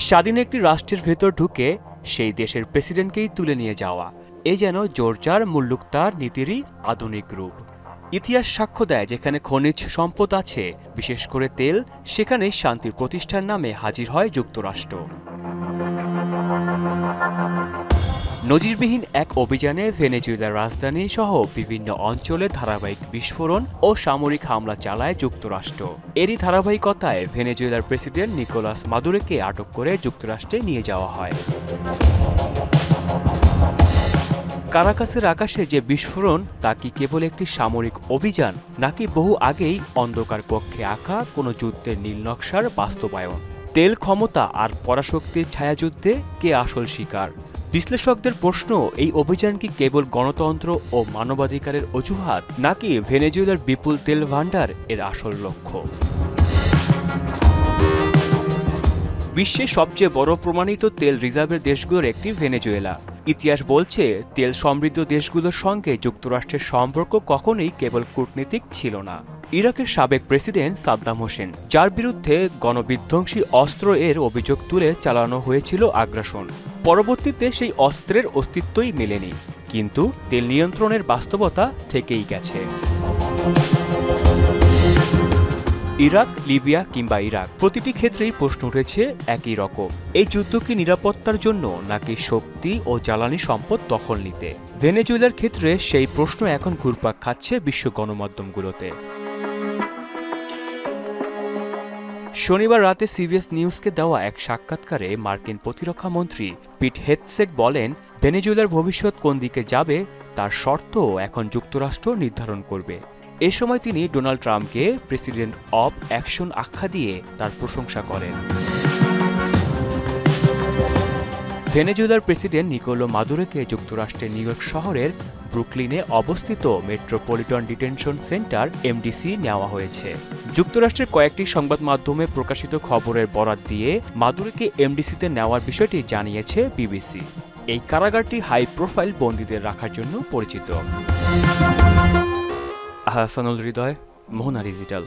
স্বাধীন একটি রাষ্ট্রের ভেতর ঢুকে সেই দেশের প্রেসিডেন্টকেই তুলে নিয়ে যাওয়া এ যেন জোরজার মুল্লুকতার নীতিরই আধুনিক রূপ। ইতিহাস সাক্ষ্য দেয়, যেখানে খনিজ সম্পদ আছে, বিশেষ করে তেল, সেখানেই শান্তির প্রতিষ্ঠার নামে হাজির হয় যুক্তরাষ্ট্র। নজিরবিহীন এক অভিযানে ভেনেজুয়েলার রাজধানী সহ বিভিন্ন অঞ্চলে ধারাবাহিক বিস্ফোরণ ও সামরিক হামলা চালায় যুক্তরাষ্ট্র। এরই ধারাবাহিকতায় ভেনেজুয়েলার প্রেসিডেন্ট নিকোলাস মাদুরোকে আটক করে যুক্তরাষ্ট্রে নিয়ে যাওয়া হয়। কারাকাসের আকাশে যে বিস্ফোরণ, তা কি কেবল একটি সামরিক অভিযান, নাকি বহু আগেই অন্ধকার কক্ষে আঁকা কোনো যুদ্ধের নীল নকশার বাস্তবায়ন? তেল, ক্ষমতা আর পরাশক্তির ছায়াযুদ্ধে কে আসল শিকার? বিশ্লেষকদের প্রশ্ন, এই অভিযান কি কেবল গণতন্ত্র ও মানবাধিকারের অজুহাত, নাকি ভেনেজুয়েলার বিপুল তেল ভান্ডার এর আসল লক্ষ্য? বিশ্বের সবচেয়ে বড় প্রমাণিত তেল রিজার্ভের দেশগুলোর একটি ভেনেজুয়েলা। ইতিহাস বলছে, তেল সমৃদ্ধ দেশগুলোর সঙ্গে যুক্তরাষ্ট্রের সম্পর্ক কখনোই কেবল কূটনীতিক ছিল না। ইরাকের সাবেক প্রেসিডেন্ট সাদ্দাম হোসেন, যার বিরুদ্ধে গণবিধ্বংসী অস্ত্র এর অভিযোগ তুলে চালানো হয়েছিল আগ্রাসন, পরবর্তীতে সেই অস্ত্রের অস্তিত্বই মেলেনি, কিন্তু তেল নিয়ন্ত্রণের বাস্তবতা থেকেই গেছে। ইরাক, লিবিয়া কিংবা ইরাক, প্রতিটি ক্ষেত্রেই প্রশ্ন উঠেছে একই রকম। এই যুদ্ধ কি নিরাপত্তার জন্য, নাকি শক্তি ও জ্বালানি সম্পদ দখল নিতে? ভেনেজুয়েলার ক্ষেত্রে সেই প্রশ্ন এখন ঘুরপাক খাচ্ছে বিশ্ব গণমাধ্যমগুলোতে। শনিবার রাতে সিবিএস নিউজকে দেওয়া এক সাক্ষাৎকারে মার্কিন প্রতিরক্ষা মন্ত্রী পিট হেগসেট বলেন, ভেনেজুয়েলার ভবিষ্যৎ কোন দিকে যাবে তার শর্ত এখন যুক্তরাষ্ট্র নির্ধারণ করবে। এ সময় তিনি ডোনাল্ড ট্রাম্পকে প্রেসিডেন্ট অব অ্যাকশন আখ্যা দিয়ে তার প্রশংসা করেন। ভেনেজুয়েলার প্রেসিডেন্ট নিকোলো মাদুরোকে যুক্তরাষ্ট্রের নিউ ইয়র্ক শহরের ব্রুকলিনে অবস্থিত মেট্রোপলিটন ডিটেনশন সেন্টার এমডিসি নেওয়া হয়েছে। যুক্তরাষ্ট্রের কয়েকটি সংবাদ মাধ্যমে প্রকাশিত খবরের বরাত দিয়ে মাদুরোকে এমডিসিতে নেওয়ার বিষয়টি জানিয়েছে বিবিসি। এই কারাগারটি হাই প্রোফাইল বন্দীদের রাখার জন্য পরিচিত। আহসানুল হৃদয়, মোহনা ডিজিটাল।